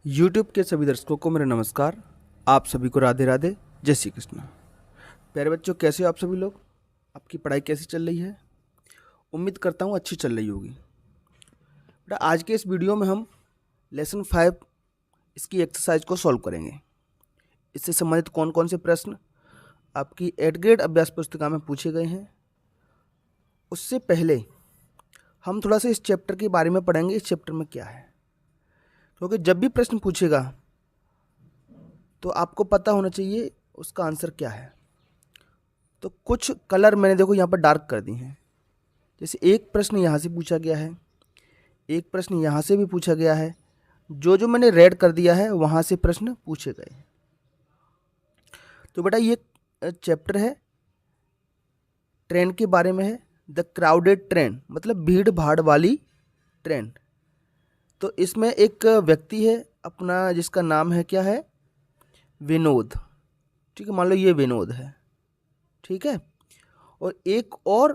YouTube के सभी दर्शकों को मेरा नमस्कार। आप सभी को राधे राधे, जय श्री कृष्ण। प्यारे बच्चों, कैसे हो आप सभी लोग? आपकी पढ़ाई कैसी चल रही है? उम्मीद करता हूँ अच्छी चल रही होगी। बेटा, आज के इस वीडियो में हम लेसन 5 इसकी एक्सरसाइज को सॉल्व करेंगे। इससे संबंधित कौन कौन से प्रश्न आपकी 8th ग्रेड अभ्यास पुस्तिका में पूछे गए हैं, उससे पहले हम थोड़ा सा इस चैप्टर के बारे में पढ़ेंगे। इस चैप्टर में क्या है, क्योंकि जब भी प्रश्न पूछेगा तो आपको पता होना चाहिए उसका आंसर क्या है। तो कुछ कलर मैंने देखो यहाँ पर डार्क कर दी हैं। जैसे एक प्रश्न यहाँ से पूछा गया है, एक प्रश्न यहाँ से भी पूछा गया है। जो जो मैंने रेड कर दिया है वहाँ से प्रश्न पूछे गए हैं। तो बेटा, ये चैप्टर है ट्रेन के बारे में है। द क्राउडेड ट्रेन मतलब भीड़ भाड़ वाली ट्रेन। तो इसमें एक व्यक्ति है अपना, जिसका नाम है क्या है, विनोद। ठीक है, मान लो ये विनोद है, ठीक है। और एक और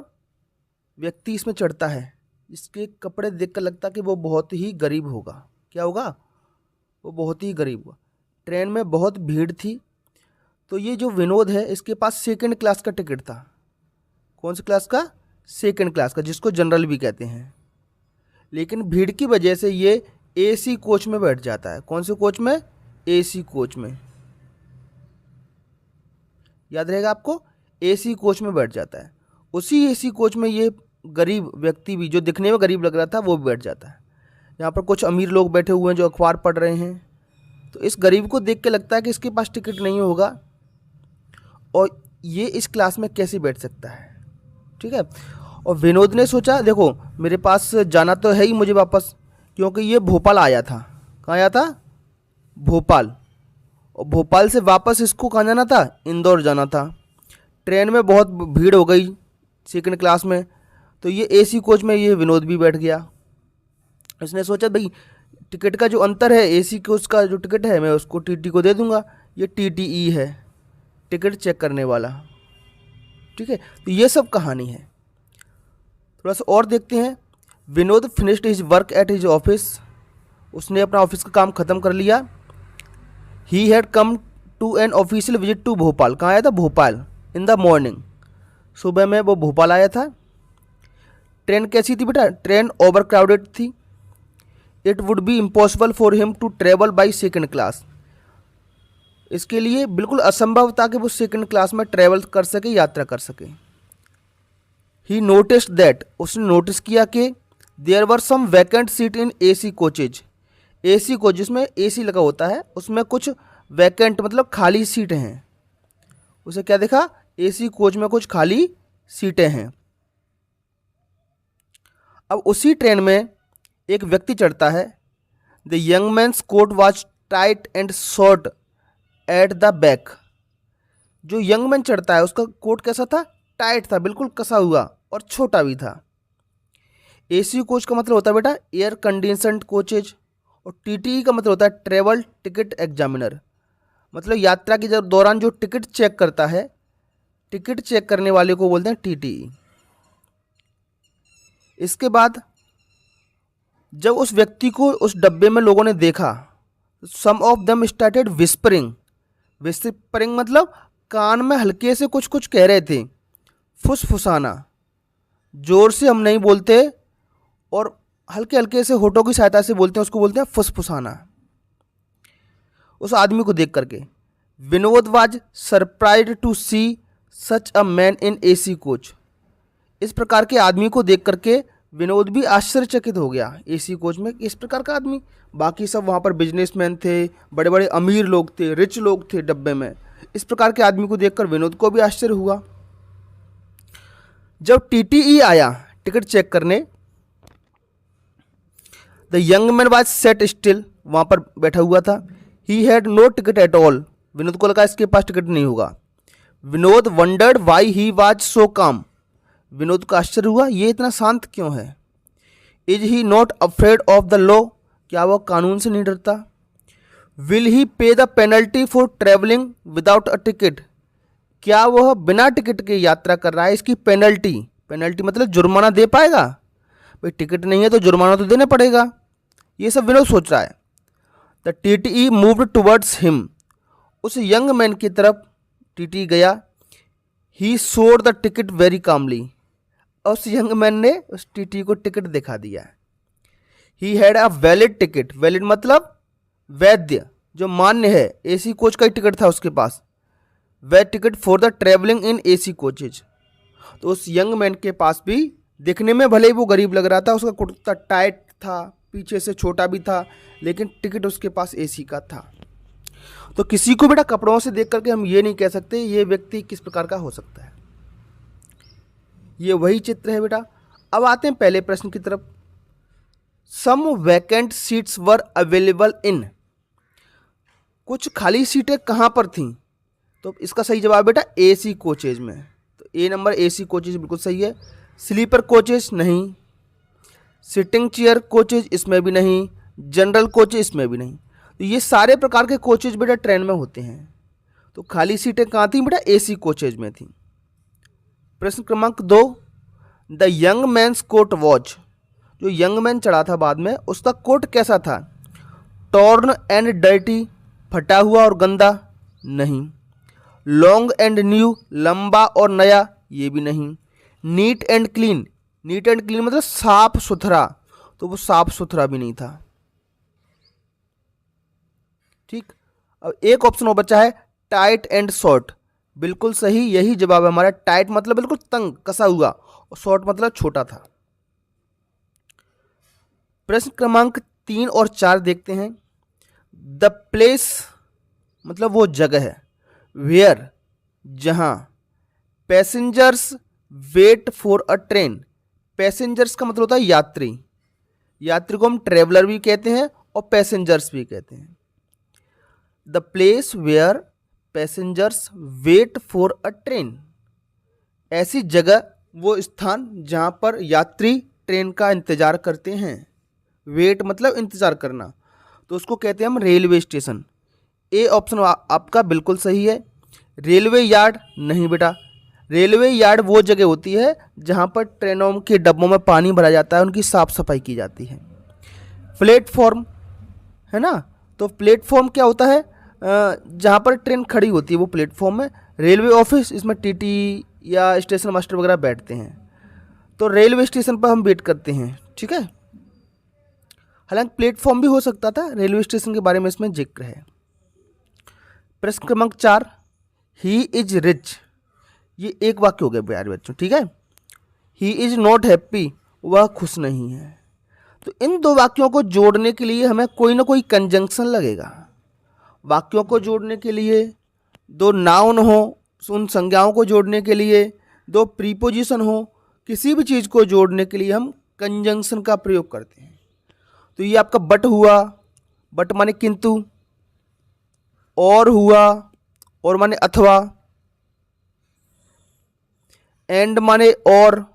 व्यक्ति इसमें चढ़ता है जिसके कपड़े देखकर लगता है कि वो बहुत ही गरीब होगा। क्या होगा? वो बहुत ही गरीब होगा। ट्रेन में बहुत भीड़ थी, तो ये जो विनोद है इसके पास 2nd क्लास का टिकट था। कौन सी क्लास का? 2nd क्लास का, जिसको जनरल भी कहते हैं। लेकिन भीड़ की वजह से ये एसी कोच में बैठ जाता है। कौन से कोच में? एसी कोच में। याद रहेगा आपको, एसी कोच में बैठ जाता है। उसी एसी कोच में ये गरीब व्यक्ति भी, जो दिखने में गरीब लग रहा था, वो भी बैठ जाता है। यहाँ पर कुछ अमीर लोग बैठे हुए हैं जो अखबार पढ़ रहे हैं। तो इस गरीब को देख के लगता है कि इसके पास टिकट नहीं होगा और ये इस क्लास में कैसे बैठ सकता है। ठीक है। और विनोद ने सोचा, देखो मेरे पास जाना तो है ही मुझे वापस, क्योंकि ये भोपाल आया था। कहाँ आया था? भोपाल। और भोपाल से वापस इसको कहाँ जाना था? इंदौर जाना था। ट्रेन में बहुत भीड़ हो गई 2nd क्लास में, तो ये एसी कोच में ये विनोद भी बैठ गया। इसने सोचा भाई टिकट का जो अंतर है, एसी कोच का जो टिकट है मैं उसको टीटी को दे दूंगा। ये टीटीई है, टिकट चेक करने वाला। ठीक है, तो ये सब कहानी है। थोड़ा सा और देखते हैं। Vinod finished his work at his office. उसने अपना ऑफिस का काम ख़त्म कर लिया। He had come to an official visit to Bhopal. कहाँ आया था? भोपाल। इन द मॉर्निंग, सुबह में वो भोपाल आया था। ट्रेन कैसी थी बेटा? ट्रेन ओवर क्राउडेड थी। It would be impossible for him to travel by 2nd class. इसके लिए बिल्कुल असंभव था कि वो 2nd क्लास में ट्रेवल कर सके, यात्रा कर सके। ही नोटिस्ड दैट, उसने नोटिस किया कि there were some vacant seat in AC coaches. AC coach जिसमें एसी लगा होता है उसमें कुछ वैकेंट मतलब खाली सीटें हैं। उसे क्या देखा? एसी कोच में कुछ खाली सीटें हैं। अब उसी ट्रेन में एक व्यक्ति चढ़ता है। The young man's coat was tight and short at the back. जो यंग मैन चढ़ता है उसका कोट कैसा था? टाइट था, बिल्कुल कसा हुआ और छोटा भी था। एसी कोच का मतलब होता है बेटा एयर कंडीशन्ड कोचेज, और टीटीई का मतलब होता है ट्रेवल टिकट एग्जामिनर। मतलब यात्रा के दौरान जो टिकट चेक करता है, टिकट चेक करने वाले को बोलते हैं टीटीई। इसके बाद जब उस व्यक्ति को उस डब्बे में लोगों ने देखा, some of them started whispering. Whispering मतलब कान में हल्के से कुछ कुछ कह रहे थे। फुसफुसाना, जोर से हम नहीं बोलते और हल्के हल्के से होठों की सहायता से बोलते हैं, उसको बोलते हैं फुसफुसाना। उस आदमी को देख करके Vinod was surprised to see such a man in AC coach. इस प्रकार के आदमी को देख करके विनोद भी आश्चर्यचकित हो गया। एसी कोच में इस प्रकार का आदमी, बाकी सब वहाँ पर बिजनेसमैन थे, बड़े बड़े अमीर लोग थे, रिच लोग थे डब्बे में। इस प्रकार के आदमी को देखकर विनोद को भी आश्चर्य हुआ। जब टीटीई आया टिकट चेक करने, the young man was sat still, वहाँ पर बैठा हुआ था। He had no ticket at all. Vinod को लगा इसके पास टिकट नहीं होगा। Vinod wondered why he was so calm. Vinod को आश्चर्य हुआ ये इतना शांत क्यों है। Is he not afraid of the law, क्या वह कानून से नहीं डरता। विल ही पे the penalty for travelling without a ticket, क्या वह बिना टिकट के यात्रा कर रहा है, इसकी पेनल्टी, पेनल्टी मतलब जुर्माना दे पाएगा। भाई टिकट नहीं है तो जुर्माना तो देना पड़ेगा। ये सब विनोद सोच रहा है। The TTE moved towards him, उस यंग मैन की तरफ टीटी गया। ही सोड द टिकट वेरी कामली, उस यंग मैन ने उस टीटी को टिकट दिखा दिया। He had a valid ticket, valid मतलब वैध, जो मान्य है, एसी कोच का ही टिकट था उसके पास, वैध ticket for the travelling in AC coaches. तो उस यंग मैन के पास भी, दिखने में भले ही वो गरीब लग रहा था, उसका कुर्ता टाइट था, पीछे से छोटा भी था, लेकिन टिकट उसके पास एसी का था। तो किसी को बेटा कपड़ों से देख करके हम ये नहीं कह सकते ये व्यक्ति किस प्रकार का हो सकता है। ये वही चित्र है बेटा। अब आते हैं पहले प्रश्न की तरफ। Some vacant seats were available in, कुछ खाली सीटें कहाँ पर थीं? तो इसका सही जवाब बेटा एसी कोचेज में। तो ए नंबर एसी कोचेज बिल्कुल सही है। स्लीपर कोचेज नहीं, सिटिंग चेयर कोचेज इसमें भी नहीं, जनरल कोचेज इसमें भी नहीं। तो ये सारे प्रकार के कोचेज बेटा ट्रेन में होते हैं। तो खाली सीटें कहाँ थी बेटा? एसी कोचेज में थी। प्रश्न क्रमांक 2, the young man's coat watch, जो यंग मैन चढ़ा था बाद में, उसका कोट कैसा था? टॉर्न एंड डर्टी, फटा हुआ और गंदा, नहीं। लॉन्ग एंड न्यू, लंबा और नया, ये भी नहीं। Neat and clean, neat and clean मतलब साफ सुथरा, तो वो साफ सुथरा भी नहीं था। ठीक। अब एक ऑप्शन और बचा है, टाइट एंड शॉर्ट, बिल्कुल सही, यही जवाब है हमारा। टाइट मतलब बिल्कुल तंग कसा हुआ, और शॉर्ट मतलब छोटा था। प्रश्न क्रमांक 3 और 4 देखते हैं। द प्लेस मतलब वो जगह है, वेयर जहां, passengers wait for a train, passengers का मतलब होता है यात्री, यात्री को हम ट्रेवलर भी कहते हैं और पैसेंजर्स भी कहते हैं। The place where passengers wait for a train, ऐसी जगह, वो स्थान जहां पर यात्री ट्रेन का इंतजार करते हैं। वेट मतलब इंतजार करना, तो उसको कहते हैं हम रेलवे स्टेशन। ए ऑप्शन आपका बिल्कुल सही है। रेलवे यार्ड नहीं बेटा, रेलवे यार्ड वो जगह होती है जहाँ पर ट्रेनों के डब्बों में पानी भरा जाता है, उनकी साफ सफाई की जाती है। प्लेटफॉर्म है ना, तो प्लेटफॉर्म क्या होता है? जहाँ पर ट्रेन खड़ी होती है वो प्लेटफॉर्म है। रेलवे ऑफिस, इसमें टीटी या स्टेशन मास्टर वगैरह बैठते हैं। तो रेलवे स्टेशन पर हम वेट करते हैं, ठीक है। हालांकि प्लेटफॉर्म भी हो सकता था, रेलवे स्टेशन के बारे में इसमें जिक्र है। प्रश्न क्रमांक 4, ही इज रिच, ये एक वाक्य हो गया प्यारे बच्चों, ठीक है। ही इज नॉट हैप्पी, वह खुश नहीं है। तो इन दो वाक्यों को जोड़ने के लिए हमें कोई ना कोई कंजंक्शन लगेगा। वाक्यों को जोड़ने के लिए दो नाउन हो, उन संज्ञाओं को जोड़ने के लिए दो प्रीपोजिशन हो, किसी भी चीज़ को जोड़ने के लिए हम कंजंक्शन का प्रयोग करते हैं। तो ये आपका बट हुआ, बट माने किंतु, और हुआ, और माने अथवा, एंड माने और,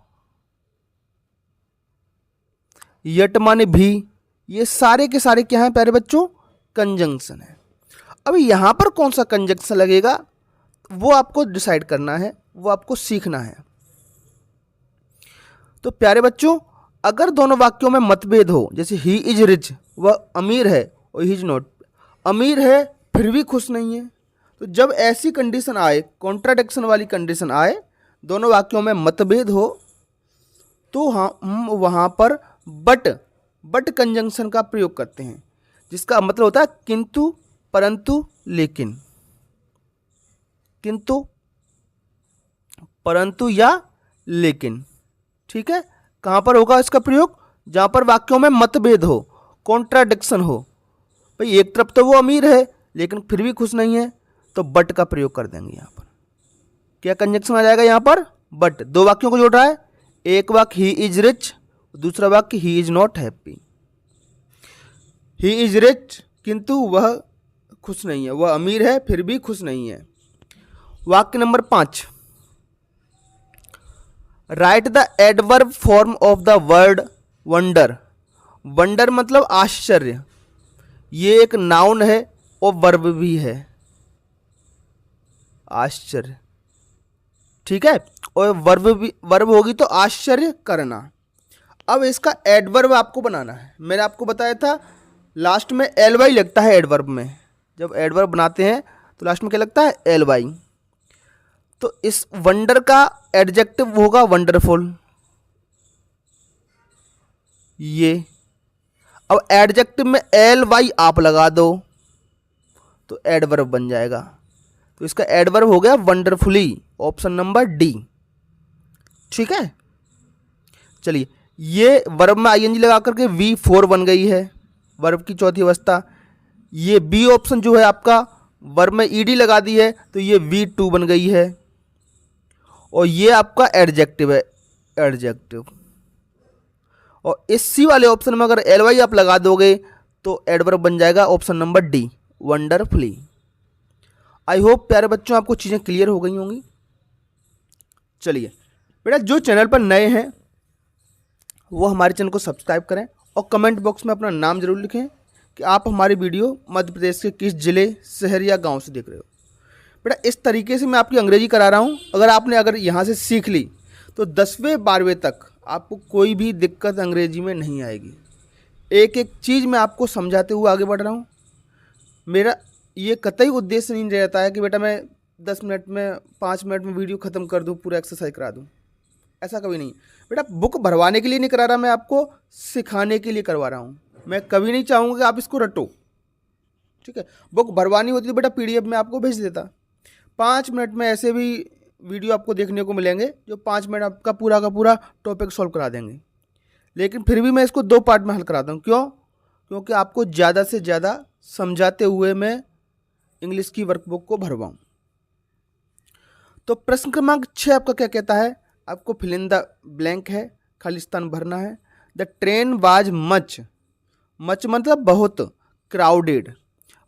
यट माने भी, ये सारे के सारे क्या हैं प्यारे बच्चों? कंजंक्शन है। अब यहाँ पर कौन सा कंजंक्शन लगेगा वो आपको डिसाइड करना है, वो आपको सीखना है। तो प्यारे बच्चों, अगर दोनों वाक्यों में मतभेद हो, जैसे ही इज रिच, वह अमीर है, और ही इज नॉट, अमीर है फिर भी खुश नहीं है, तो जब ऐसी कंडीशन आए, कॉन्ट्राडिक्शन वाली कंडीशन आए, दोनों वाक्यों में मतभेद हो, तो हम वहाँ पर बट कंजंक्शन का प्रयोग करते हैं, जिसका मतलब होता है किंतु, परंतु, लेकिन। किंतु, परंतु या लेकिन, ठीक है। कहाँ पर होगा इसका प्रयोग? जहाँ पर वाक्यों में मतभेद हो, कॉन्ट्राडिक्शन हो। भाई एक तरफ तो वो अमीर है लेकिन फिर भी खुश नहीं है, तो बट का प्रयोग कर देंगे यहाँ पर। क्या कंजंक्शन आ जाएगा यहाँ पर? बट। दो वाक्यों को जोड़ रहा है, एक वाक्य ही इज रिच, दूसरा वाक्य he is not happy. He is rich किंतु वह खुश नहीं है, वह अमीर है फिर भी खुश नहीं है। वाक्य number 5, right the adverb form of the word wonder. Wonder मतलब आश्चर्य, ये एक नाउन है और वर्ब भी है, आश्चर्य, ठीक है। और वर्ब होगी तो आश्चर्य करना। अब इसका एडवर्ब आपको बनाना है। मैंने आपको बताया था लास्ट में एल वाई लगता है एडवर्ब में। जब एडवर्ब बनाते हैं तो लास्ट में क्या लगता है? L Y. तो इस वंडर का एडजेक्टिव होगा वंडरफुल। ये अब एडजेक्टिव में एल वाई आप लगा दो तो एडवर्ब बन जाएगा। तो इसका एडवर्ब हो गया वंडरफुली, ऑप्शन नंबर डी। ठीक है, चलिए ये वर्ब में आईएनजी लगा करके V4 बन गई है, वर्ब की चौथी अवस्था। ये बी ऑप्शन जो है आपका, वर्ब में ईडी लगा दी है तो ये V2 बन गई है। और ये आपका एडजेक्टिव है, एडजेक्टिव। और इस सी वाले ऑप्शन में अगर एल वाई आप लगा दोगे तो एडवर्ब बन जाएगा option number D, wonderfully. I hope प्यारे बच्चों आपको चीज़ें क्लियर हो गई होंगी। चलिए बेटा, जो चैनल पर नए हैं वो हमारे चैनल को सब्सक्राइब करें और कमेंट बॉक्स में अपना नाम जरूर लिखें कि आप हमारी वीडियो मध्य प्रदेश के किस ज़िले, शहर या गांव से देख रहे हो। बेटा इस तरीके से मैं आपकी अंग्रेजी करा रहा हूँ। अगर यहाँ से सीख ली तो 10वें 12वें तक आपको कोई भी दिक्कत अंग्रेजी में नहीं आएगी। एक एक चीज़ मैं आपको समझाते हुए आगे बढ़ रहा हूँ। मेरा ये कतई उद्देश्य नहीं रहता है कि बेटा मैं 10 मिनट में 5 मिनट में वीडियो ख़त्म कर दूँ, पूरा एक्सरसाइज करा दूँ, ऐसा कभी नहीं। बेटा बुक भरवाने के लिए नहीं करा रहा, मैं आपको सिखाने के लिए करवा रहा हूँ। मैं कभी नहीं चाहूँगा कि आप इसको रटो। ठीक है, बुक भरवानी होती तो बेटा PDF में आपको भेज देता। 5 मिनट में ऐसे भी वीडियो आपको देखने को मिलेंगे जो 5 मिनट आपका पूरा का पूरा टॉपिक सॉल्व करा देंगे। लेकिन फिर भी मैं इसको 2 पार्ट में हल कराता हूँ। क्यों? क्योंकि आपको ज़्यादा से ज़्यादा समझाते हुए मैं इंग्लिश की वर्कबुक को भरवाऊँ। तो प्रश्न क्रमांक 6 आपका क्या कहता है? आपको फिल इन द ब्लैंक है, खाली स्थान भरना है। The train was much, much मतलब बहुत, क्राउडेड,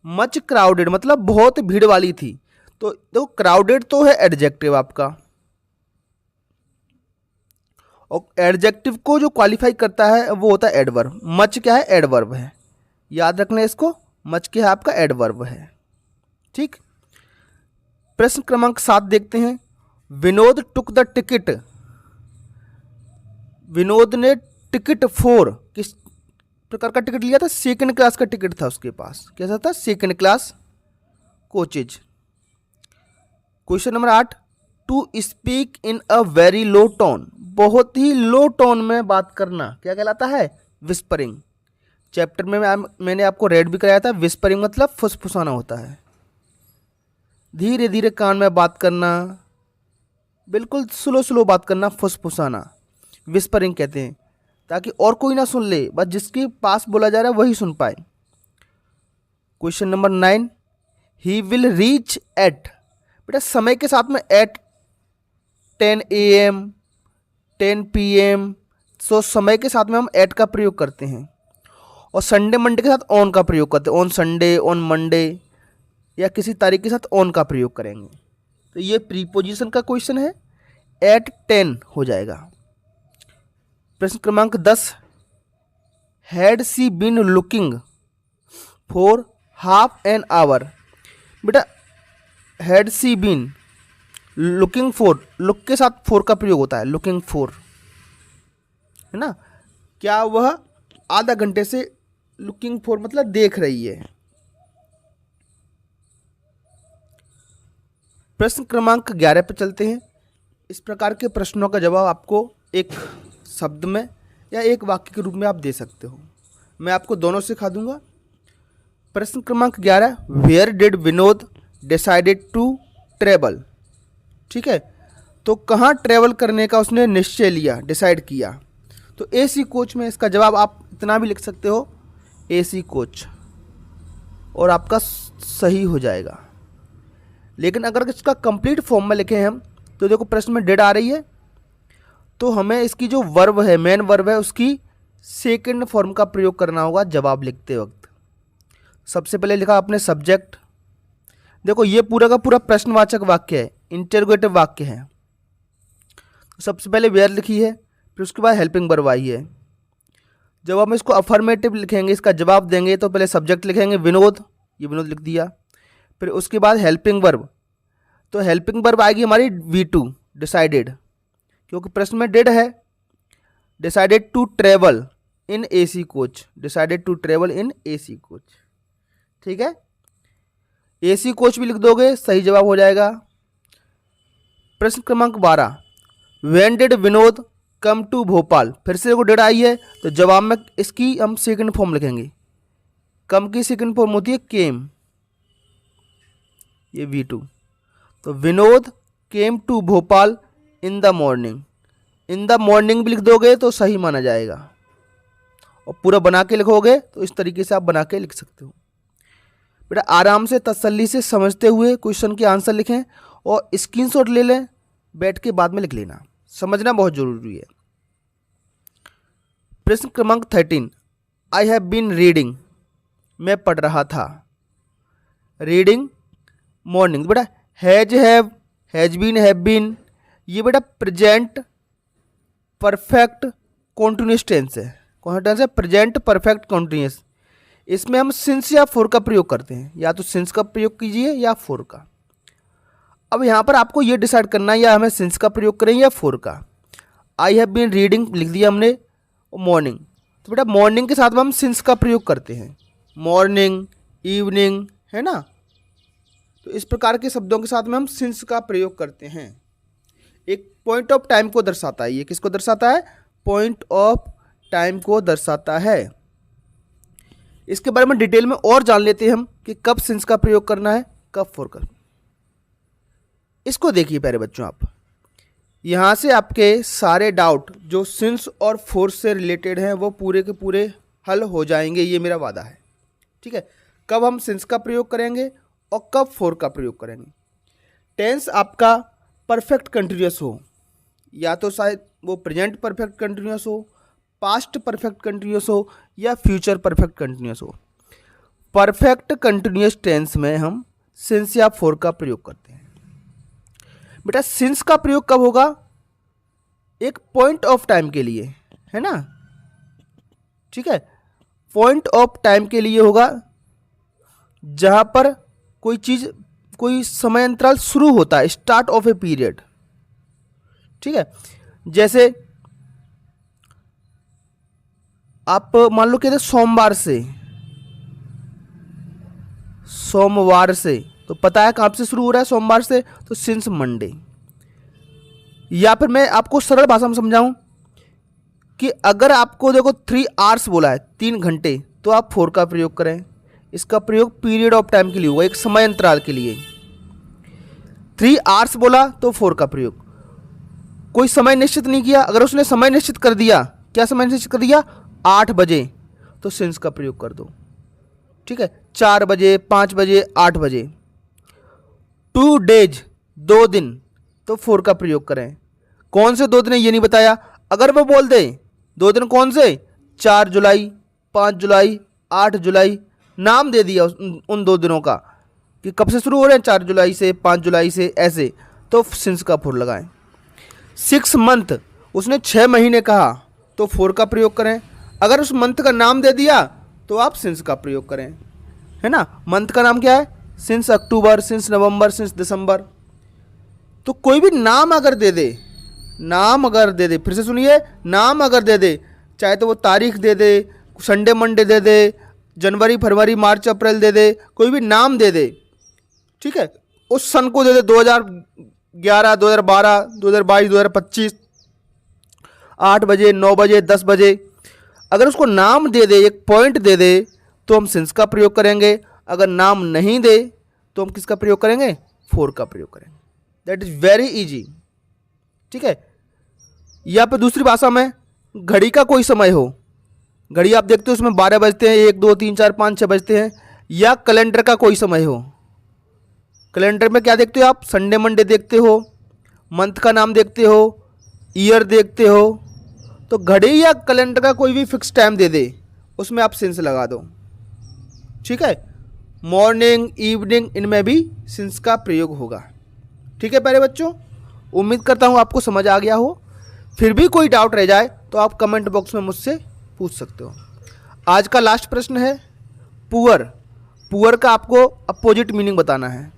मच क्राउडेड मतलब बहुत भीड़ वाली थी। तो क्राउडेड तो है एडजेक्टिव आपका, और एडजेक्टिव को जो क्वालिफाई करता है वो होता है एडवर्ब। मच क्या है? एडवर्ब है, याद रखना इसको। मच क्या है? आपका एडवर्ब है। ठीक, प्रश्न क्रमांक 7 देखते हैं। Vinod took the ticket, Vinod ने टिकट फॉर, किस प्रकार का टिकट लिया था? सेकंड क्लास का टिकट था उसके पास। कैसा था? Second class coaches. Question number 8, to speak in a very low tone, बहुत ही लो टोन में बात करना क्या कहलाता है? विस्परिंग। चैप्टर में मैंने आपको रेड भी कराया था। विस्परिंग मतलब फुसफुसाना होता है, धीरे धीरे कान में बात करना, बिल्कुल स्लो स्लो बात करना, फुसफुसाना विस्परिंग कहते हैं, ताकि और कोई ना सुन ले, बस जिसके पास बोला जा रहा है वही सुन पाए। Question number 9, he will reach at, बेटा समय के साथ में एट 10 AM 10 PM, सो समय के साथ में हम एट का प्रयोग करते हैं। और संडे मंडे के साथ ऑन का प्रयोग करते हैं, ऑन संडे, ऑन मंडे, या किसी तारीख के साथ ऑन का प्रयोग करेंगे। तो ये प्रीपोजिशन का क्वेश्चन है, एट 10 हो जाएगा। प्रश्न क्रमांक 10, had she been looking for half an hour, बेटा had she been, looking for, look के साथ फॉर का प्रयोग होता है, लुकिंग फॉर, है ना। क्या वह आधा घंटे से, लुकिंग फॉर मतलब देख रही है। प्रश्न क्रमांक 11 पर चलते हैं। इस प्रकार के प्रश्नों का जवाब आपको एक शब्द में या एक वाक्य के रूप में आप दे सकते हो। मैं आपको दोनों सिखा दूंगा। प्रश्न क्रमांक 11, where did Vinod decided to travel, ठीक है, तो कहाँ ट्रेवल करने का उसने निश्चय लिया, डिसाइड किया। तो AC कोच में इसका जवाब आप इतना भी लिख सकते हो, AC कोच, और आपका सही हो जाएगा। लेकिन अगर इसका कंप्लीट फॉर्म में लिखें हम, तो देखो प्रश्न में डिड आ रही है, तो हमें इसकी जो वर्ब है, मेन वर्ब है, उसकी सेकंड फॉर्म का प्रयोग करना होगा जवाब लिखते वक्त। सबसे पहले लिखा आपने सब्जेक्ट। देखो ये पूरा का पूरा प्रश्नवाचक वाक्य है, इंटरोगेटिव वाक्य है। सबसे पहले वेयर लिखी है, फिर उसके बाद हेल्पिंग वर्ब आई है। जब हम इसको अफर्मेटिव लिखेंगे, इसका जवाब देंगे, तो पहले सब्जेक्ट लिखेंगे विनोद, ये विनोद लिख दिया। फिर उसके बाद हेल्पिंग वर्ब, तो हेल्पिंग वर्ब आएगी हमारी V2, डिसाइडेड, क्योंकि प्रश्न में डिड है। Decided to travel, in AC coach, decided to travel in AC coach. ठीक है, एसी कोच भी लिख दोगे, सही जवाब हो जाएगा। प्रश्न क्रमांक 12, when did Vinod come to Bhopal. फिर से देखो डेट आई है, तो जवाब में इसकी हम सेकंड फॉर्म लिखेंगे। कम की सेकंड फॉर्म होती है केम, ये V2। तो Vinod came to Bhopal in the morning. In the morning भी लिख दोगे तो सही माना जाएगा, और पूरा बना के लिखोगे तो इस तरीके से आप बना के लिख सकते हो। बेटा आराम से तसल्ली से समझते हुए क्वेश्चन के आंसर लिखें और स्क्रीनशॉट ले लें, बैठ के बाद में लिख लेना, समझना बहुत जरूरी है। प्रश्न क्रमांक 13, आई हैव बीन रीडिंग, मैं पढ़ रहा था। रीडिंग मॉर्निंग, बेटा हैज बीन, ये बेटा प्रेजेंट परफेक्ट कॉन्टिन्यूस टेंस है। कौन सा टेंस है? Present perfect continuous. इसमें हम सिंस या फॉर का प्रयोग करते हैं, या तो सिंस का प्रयोग कीजिए या फॉर का। अब यहाँ पर आपको ये डिसाइड करना है या हमें सिंस का प्रयोग करें या फॉर का। आई हैव बीन रीडिंग लिख दिया हमने, मॉर्निंग, तो बेटा मॉर्निंग के साथ में हम सिंस का प्रयोग करते हैं, मॉर्निंग, इवनिंग, है ना। तो इस प्रकार के शब्दों के साथ में हम सिंस का प्रयोग करते हैं। एक पॉइंट ऑफ टाइम को दर्शाता है, ये किसको दर्शाता है? पॉइंट ऑफ टाइम को दर्शाता है। इसके बारे में डिटेल में और जान लेते हैं हम कि कब सिंस का प्रयोग करना है, कब फॉर का। इसको देखिए प्यारे बच्चों, आप यहाँ से आपके सारे डाउट जो सिंस और फॉर से रिलेटेड हैं वो पूरे के पूरे हल हो जाएंगे, ये मेरा वादा है। ठीक है, कब हम सिंस का प्रयोग करेंगे और कब फॉर का प्रयोग करेंगे। टेंस आपका परफेक्ट कंटिन्यूअस हो, या तो शायद वो प्रेजेंट परफेक्ट कंटिन्यूअस हो, पास्ट परफेक्ट कंटिन्यूअस हो, या फ्यूचर परफेक्ट कंटिन्यूअस हो। परफेक्ट कंटिन्यूअस टेंस में हम सिंस या फॉर का प्रयोग करते हैं। बेटा सिंस का प्रयोग कब होगा? एक पॉइंट ऑफ टाइम के लिए, है ना। ठीक है, पॉइंट ऑफ टाइम के लिए होगा जहां पर कोई चीज, कोई समय अंतराल शुरू होता है, स्टार्ट ऑफ ए पीरियड। ठीक है, जैसे आप मान लो कहते सोमवार से, तो पता है कहाँ से शुरू हो रहा है? सोमवार से, तो सिंस मंडे। या फिर मैं आपको सरल भाषा में समझाऊं कि अगर आपको देखो 3 आवर्स बोला है, 3 घंटे, तो आप फॉर का प्रयोग करें। इसका प्रयोग पीरियड ऑफ टाइम के लिए हुआ, एक समय अंतराल के लिए। 3 आवर्स बोला तो फॉर का प्रयोग। कोई समय निश्चित नहीं किया, अगर उसने समय निश्चित कर दिया, क्या समय निश्चित कर दिया? 8 बजे, तो सिंस का प्रयोग कर दो। ठीक है, 4 बजे, 5 बजे, 8 बजे। 2 डेज, 2 दिन, तो फॉर का प्रयोग करें। कौन से 2 दिन है ये नहीं बताया। अगर वो बोल दे 2 दिन कौन से, 4 जुलाई, 5 जुलाई, 8 जुलाई, नाम दे दिया उन 2 दिनों का कि कब से शुरू हो रहे हैं, 4 जुलाई से, 5 जुलाई से, ऐसे, तो सिंस का फॉर लगाएं। 6 मंथ, उसने 6 महीने कहा, तो फॉर का प्रयोग करें। अगर उस मंथ का नाम दे दिया तो आप सिंस का प्रयोग करें, है ना। मंथ का नाम क्या है? सिंस अक्टूबर, सिंस नवंबर, सिंस दिसंबर। तो कोई भी नाम अगर दे दे, फिर से सुनिए, नाम अगर दे दे, चाहे तो वो तारीख दे दे, संडे मंडे दे दे, जनवरी फरवरी मार्च अप्रैल दे दे, कोई भी नाम दे दे, ठीक है, उस सन को दे दे 2011, 2012, 2022, 2025, 8 बजे, 9 बजे, 10 बजे, अगर उसको नाम दे दे, एक पॉइंट दे दे, तो हम सिंस का प्रयोग करेंगे। अगर नाम नहीं दे तो हम किसका प्रयोग करेंगे? फॉर का प्रयोग करेंगे। That is very easy. ठीक है, या फिर दूसरी भाषा में घड़ी का कोई समय हो, घड़ी आप देखते हो उसमें 12 बजते हैं, 1 2 3 4 5 6 बजते हैं, या कैलेंडर का कोई समय हो, कैलेंडर में क्या देखते हो आप? संडे मंडे देखते हो, मंथ का नाम देखते हो, ईयर देखते हो। तो घड़ी या कैलेंडर का कोई भी फिक्स टाइम दे दे, उसमें आप सिंस लगा दो। ठीक है, मॉर्निंग, इवनिंग, इनमें भी सिंस का प्रयोग होगा। ठीक है प्यारे बच्चों, उम्मीद करता हूँ आपको समझ आ गया हो। फिर भी कोई डाउट रह जाए तो आप कमेंट बॉक्स में मुझसे पूछ सकते हो। आज का लास्ट प्रश्न है पुअर का आपको अपोजिट मीनिंग बताना है।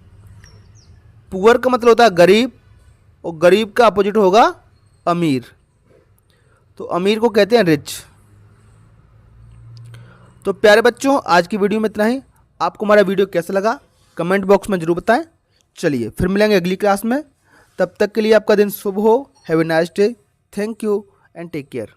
पुअर का मतलब होता है गरीब, और गरीब का अपोजिट होगा अमीर। तो अमीर को कहते हैं रिच। तो प्यारे बच्चों, आज की वीडियो में इतना ही। आपको हमारा वीडियो कैसा लगा कमेंट बॉक्स में ज़रूर बताएं। चलिए फिर मिलेंगे अगली क्लास में। तब तक के लिए आपका दिन शुभ हो। Have a nice day. Thank you and take care.